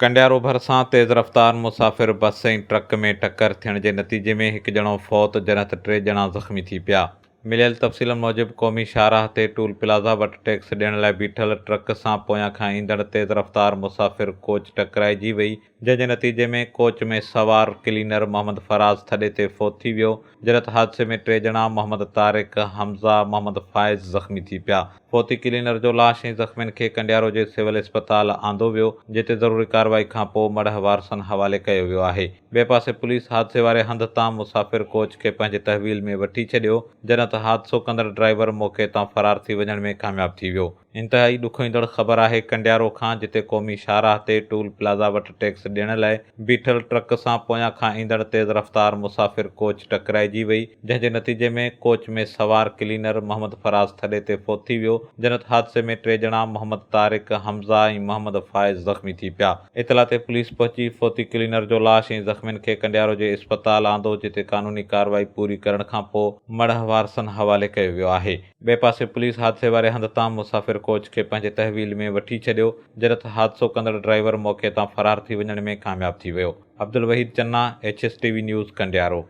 कंडियारो भरिसां तेज़ रफ़्तार मुसाफ़िर बस ऐं ट्रक में टक्कर थियण जे नतीजे में हिकु ॼणो फ़ौत जॾहिं त 3 ॼणा ज़ख़्मी थी पिया। मिलियल तफ़सीलनि मूजिबि क़ौमी शाहराह ते टूल प्लाज़ा वटि टैक्स ॾियण लाइ बीठल ट्रक सां पोयां खां ईंदड़ तेज़ रफ़्तार मुसाफ़िर कोच टकराइजी वई, जंहिंजे नतीजे में कोच में सवार क्लीनर मोहम्मद फराज़ थॾे ते फ़ौत थी वियो, जॾहिं त हादसे में 3 ॼणा मोहम्मद तारिक, हमज़ा, मोहम्मद फ़ाइज़ ज़ख़्मी थी पिया। फ़ौती क्लीनर जो लाश ऐं ज़ख़्मियुनि खे कंडियारो जे सिविल इस्पताल आंदो वियो, जिते ज़रूरी कार्रवाई खां पोइ मढ़ वारसनि हवाले कयो वियो आहे। ॿिए पासे पुलिस हादसे वारे हंधि तां मुसाफ़िर कोच खे पंहिंजे तहवील में वठी छॾियो, जॾहिं त हादसो कंदड़ ड्राइवर मौक़े तां फ़रार थी वञण में कामयाब थी वियो। इंतिहाई ॾुखोईंदड़ ख़बर आहे कंडियारो खां, जिते क़ौमी शाहराह ते टूल प्लाज़ा वटि टैक्स ॾियण लाइ बीठल ट्रक सां पोयां खां ईंदड़ तेज़ रफ़्तार मुसाफ़िर कोच टकराइजी वई, जंहिंजे नतीजे में कोच में सवार क्लीनर मोहम्मद फराज़ थॾे ते फ़ौत थी वियो, जॾहिं त हादसे में 3 ॼणा मोहम्मद तारिक, हमज़ा ऐं मोहम्मद फ़ाइज़ ज़ख़्मी थी पिया। इतला ते पुलिस पहुची फ़ौती क्लीनर जो लाश ऐं ज़ख़्मियुनि खे कंडियारो जे इस्पताल आंदो, जिते क़ानूनी कार्रवाई पूरी करण खां पोइ मढ़ वारसनि हवाले कयो वियो आहे। ॿिए पासे पुलिस हादसे वारे हंधि तां मुसाफ़िर कोच खे पंहिंजे तहवील में वठी छॾियो, जॾहिं त हादसो कंदड़ ड्राइवर मौक़े तां फ़रार थी वञण में कामयाब थी वियो। अब्दुल वहीद चन्ना, HSTV न्यूज़, कंडियारो।